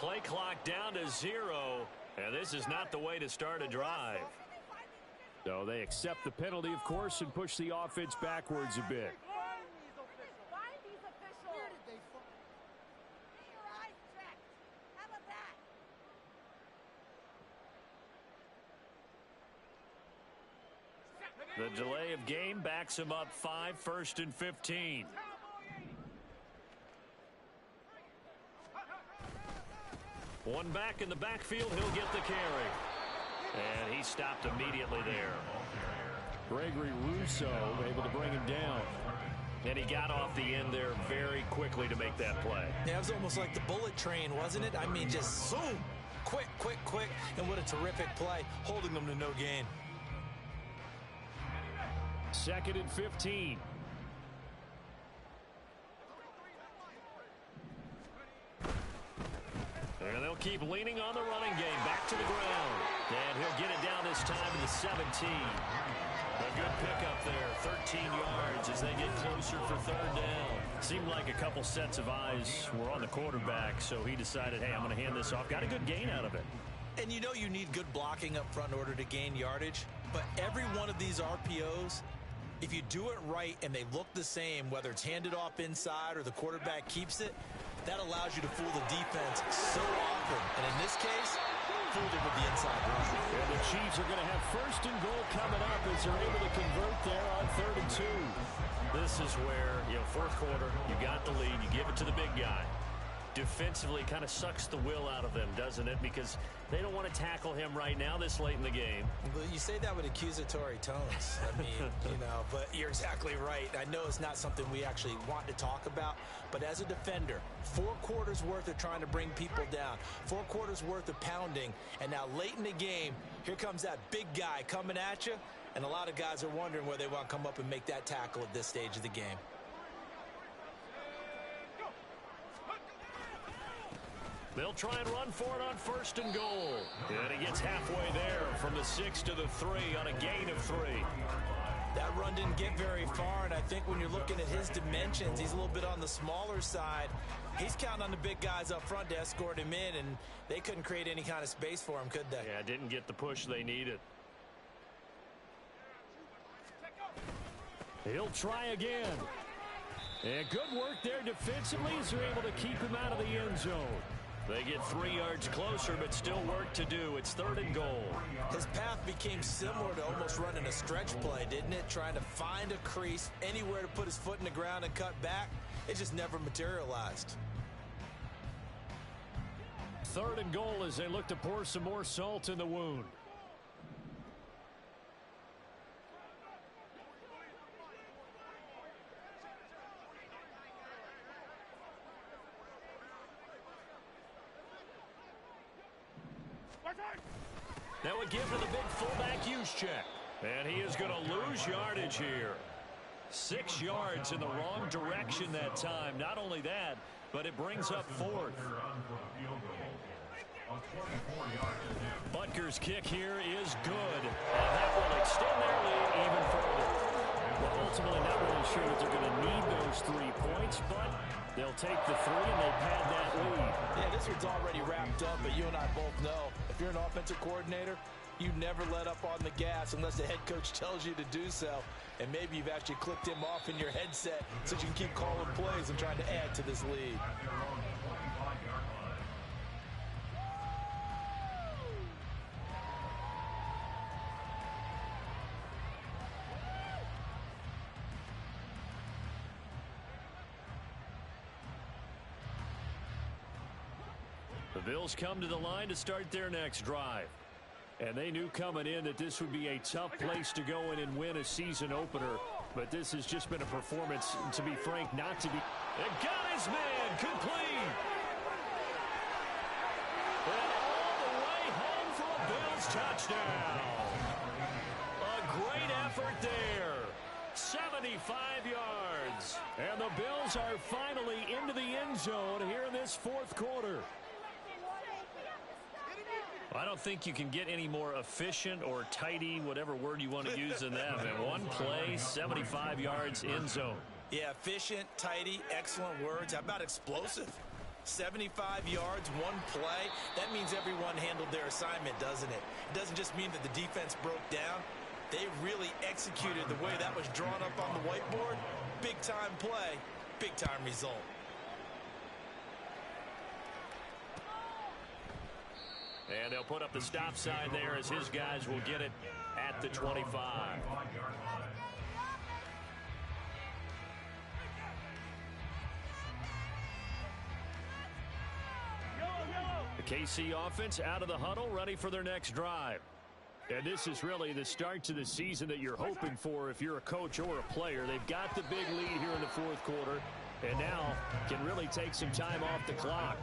Play clock down to 0, and this is not the way to start a drive. So they accept the penalty, of course, and push the offense backwards a bit. The delay of game backs him up 5, 1st and 15. One back in the backfield, he'll get the carry. And he stopped immediately there. Gregory Rousseau able to bring him down. And he got off the end there very quickly to make that play. Yeah, it was almost like the bullet train, wasn't it? I mean, just zoom. Quick, quick, quick. And what a terrific play, holding them to no gain. 2nd and 15. And they'll keep leaning on the running game. Back to the ground. And he'll get it down this time to the 17. A good pickup there. 13 yards as they get closer for 3rd down. Seemed like a couple sets of eyes were on the quarterback, so he decided, hey, I'm going to hand this off. Got a good gain out of it. And you know you need good blocking up front in order to gain yardage. But every one of these RPOs, if you do it right and they look the same, whether it's handed off inside or the quarterback keeps it, that allows you to fool the defense so often. And in this case, fooled it with the inside run. And the Chiefs are going to have 1st and goal coming up as they're able to convert there on 3rd and 2. This is where, 4th quarter, you got the lead, you give it to the big guy. Defensively kind of sucks the will out of them, doesn't it? Because they don't want to tackle him right now this late in the game. Well, you say that with accusatory tones. I mean, but you're exactly right. I know it's not something we actually want to talk about, but as a defender, 4 quarters worth of trying to bring people down, 4 quarters worth of pounding, and now late in the game, here comes that big guy coming at you, and a lot of guys are wondering where they want to come up and make that tackle at this stage of the game. They'll try and run for it on 1st and goal. And he gets halfway there from the 6 to the 3 on a gain of 3. That run didn't get very far, and I think when you're looking at his dimensions, he's a little bit on the smaller side. He's counting on the big guys up front to escort him in, and they couldn't create any kind of space for him, could they? Yeah, didn't get the push they needed. He'll try again. And good work there defensively as they're able to keep him out of the end zone. They get 3 yards closer, but still work to do. It's 3rd and goal. His path became similar to almost running a stretch play, didn't it? Trying to find a crease, anywhere to put his foot in the ground and cut back. It just never materialized. 3rd and goal as they look to pour some more salt in the wound. That would give to the big fullback Juszczyk. And he is going to lose yardage here. 6 yards in the wrong direction that time. Not only that, but it brings up 4th. Butker's kick here is good. And that will extend their lead even further. Well, ultimately not really sure that they're going to need those 3 points, but they'll take the 3 and they pad that lead. Yeah, this one's already wrapped up, but you and I both know if you're an offensive coordinator, you never let up on the gas unless the head coach tells you to do so. And maybe you've actually clicked him off in your headset so you can keep calling plays and trying to add to this lead. The Bills come to the line to start their next drive. And they knew coming in that this would be a tough place to go in and win a season opener. But this has just been a performance, to be frank, not to be. And got his man complete. And all the way home for a Bills touchdown. A great effort there. 75 yards. And the Bills are finally into the end zone here in this 4th quarter. I don't think you can get any more efficient or tidy, whatever word you want to use than that. In one play, 75 yards in zone. Yeah, efficient, tidy, excellent words. How about explosive? 75 yards, one play. That means everyone handled their assignment, doesn't it? It doesn't just mean that the defense broke down. They really executed the way that was drawn up on the whiteboard. Big-time play, big-time result. And they'll put up the stop sign there as his guys will get it at the 25. The KC offense out of the huddle, ready for their next drive. And this is really the start to the season that you're hoping for if you're a coach or a player. They've got the big lead here in the fourth quarter, and now can really take some time off the clock.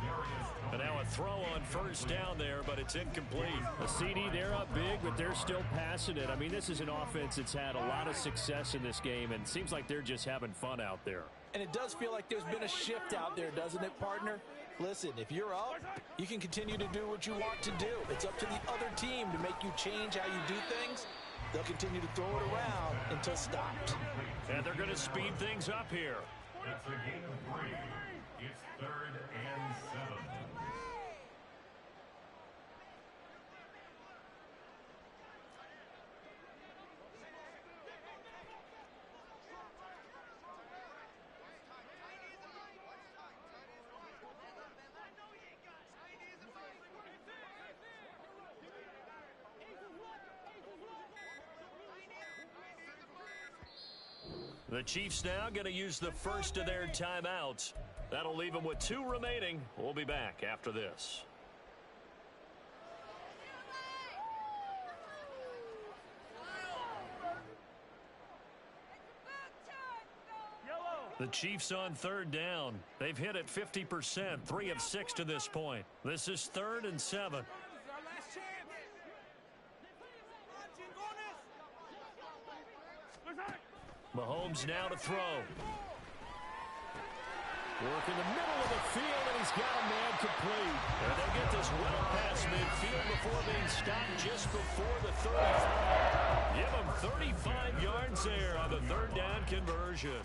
And now a throw on first down there, but it's incomplete. A CD, they're up big, but they're still passing it. I mean, this is an offense that's had a lot of success in this game, and it seems like they're just having fun out there. And it does feel like there's been a shift out there, doesn't it, partner? Listen, if you're up, you can continue to do what you want to do. It's up to the other team to make you change how you do things. They'll continue to throw it around until stopped. And they're going to speed things up here. It's a game of 3. It's 3rd and 7. The Chiefs now going to use the first of their timeouts. That'll leave them with 2 remaining. We'll be back after this. The Chiefs on 3rd down. They've hit it 50%, 3 of 6 to this point. This is 3rd and 7. Mahomes now to throw. Work in the middle of the field, and he's got a man complete. And they'll get this well past midfield before being stopped just before the 35. Give him 35 yards there on the 3rd down conversion.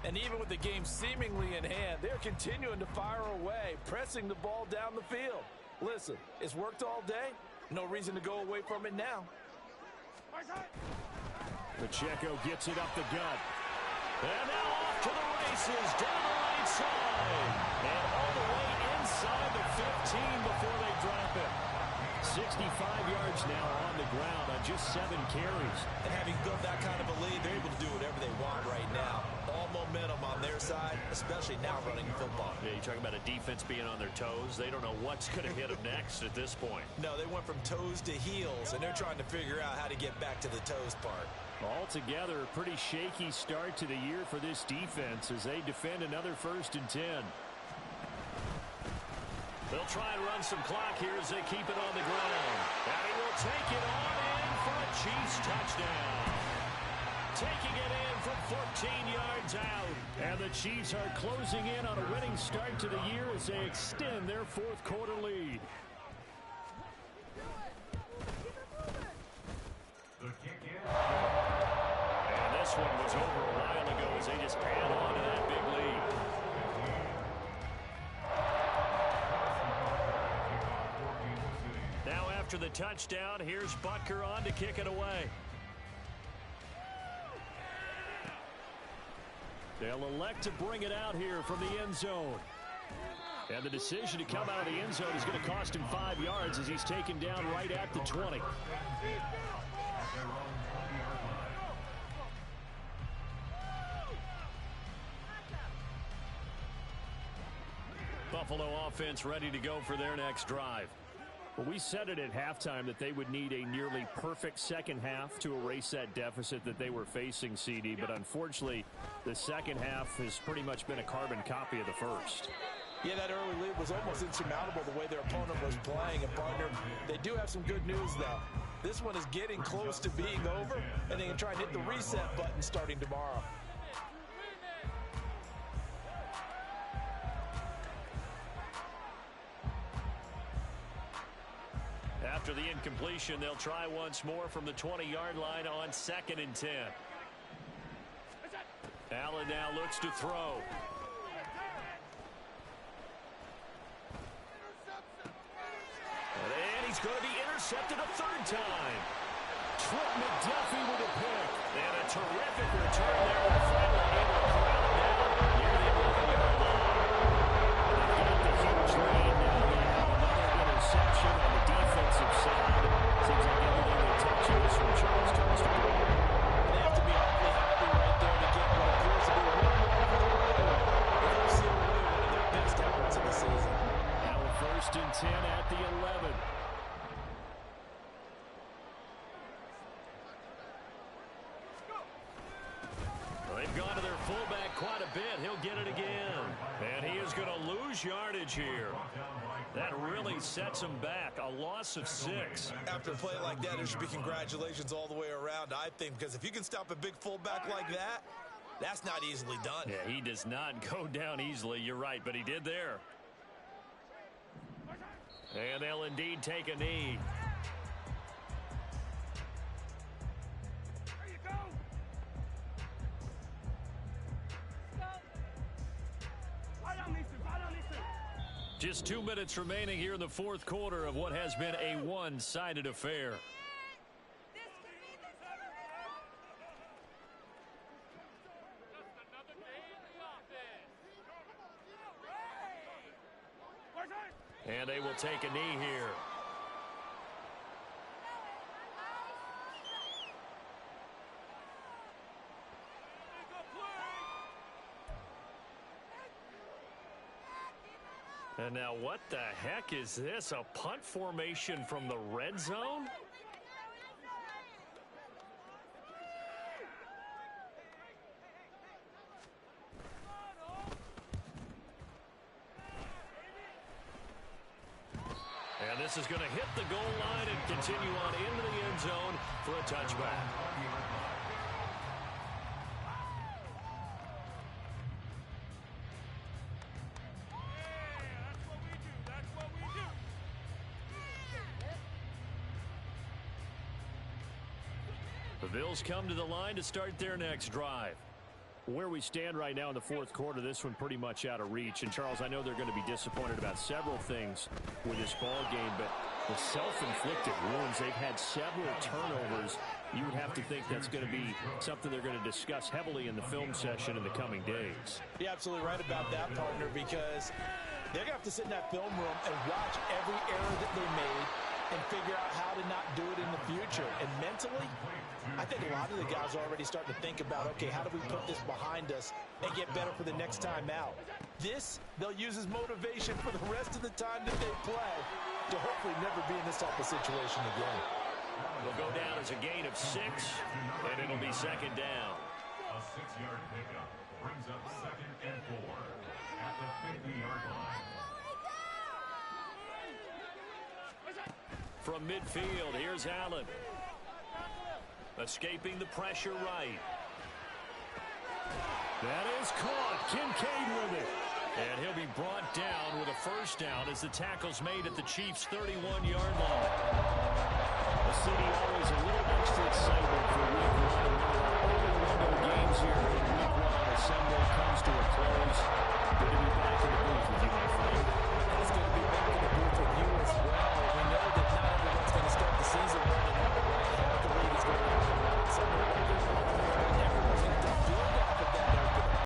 And even with the game seemingly in hand, they're continuing to fire away, pressing the ball down the field. Listen, it's worked all day. No reason to go away from it now. Pacheco gets it up the gut. And now off to the races, down the right side. And all the way inside the 15 before they drop it. 65 yards now on the ground on just 7 carries. And having built that kind of a lead, they're able to do whatever they want right now. All momentum on their side, especially now running football. Yeah, you're talking about a defense being on their toes. They don't know what's going to hit them next at this point. No, they went from toes to heels, and they're trying to figure out how to get back to the toes part. Altogether, a pretty shaky start to the year for this defense as they defend another 1st and 10. They'll try and run some clock here as they keep it on the ground. And he will take it on in for a Chiefs touchdown. Taking it in from 14 yards out. And the Chiefs are closing in on a winning start to the year as they extend their 4th quarter lead. The kick in. And this one was over a while ago as they just pan on to that big lead. Now after the touchdown, here's Butker on to kick it away. They'll elect to bring it out here from the end zone. And the decision to come out of the end zone is going to cost him 5 yards as he's taken down right at the 20. Buffalo offense ready to go for their next drive. Well, we said it at halftime that they would need a nearly perfect second half to erase that deficit that they were facing, CD. But unfortunately, the second half has pretty much been a carbon copy of the first. Yeah, that early lead was almost insurmountable the way their opponent was playing. And, partner, they do have some good news, though. This one is getting close to being over, and they can try and hit the reset button starting tomorrow. After the incompletion, they'll try once more from the 20-yard line on 2nd and 10. Allen now looks to throw. one's going to be intercepted a third time. Trent McDuffie with a pick. And a terrific return there. And finally able to corral him down near the 11-yard line. They've got the huge lead. Now they have another interception on the defensive side. Seems like everything they touch in this one, Charles, turns to gold. They have to be awfully happy right there to get what appears to be one more over the road. They've seen really one of their best efforts of the season. Now a 1st and 10 at the 11. They've gone to their fullback quite a bit. He'll get it again. And he is going to lose yardage here. That really sets him back. A loss of 6. After a play like that, there should be congratulations all the way around, I think, because if you can stop a big fullback like that, that's not easily done. Yeah, he does not go down easily. You're right, but he did there. And they'll indeed take a knee. Just 2 minutes remaining here in the fourth quarter of what has been a one-sided affair. And they will take a knee here. And now what the heck is this? A punt formation from the red zone? And this is going to hit the goal line and continue on into the end zone for a touchback. The Bills come to the line to start their next drive. Where we stand right now in the fourth quarter, this one pretty much out of reach. And, Charles, I know they're going to be disappointed about several things with this ball game, but the self-inflicted wounds, they've had several turnovers. You would have to think that's going to be something they're going to discuss heavily in the film session in the coming days. You're absolutely right about that, partner, because they're going to have to sit in that film room and watch every error that they made and figure out how to not do it in the future. And mentally, I think a lot of the guys are already starting to think about, okay, how do we put this behind us and get better for the next time out? This, they'll use as motivation for the rest of the time that they play to hopefully never be in this type of situation again. Will go down as a gain of 6, and it'll be second down. A 6-yard pickup brings up 2nd and 4 at the 50-yard line. From midfield, here's Allen. Escaping the pressure right. That is caught. Kincaid with it. And he'll be brought down with a first down as the tackle's made at the Chiefs' 31-yard line. The city always a little extra excited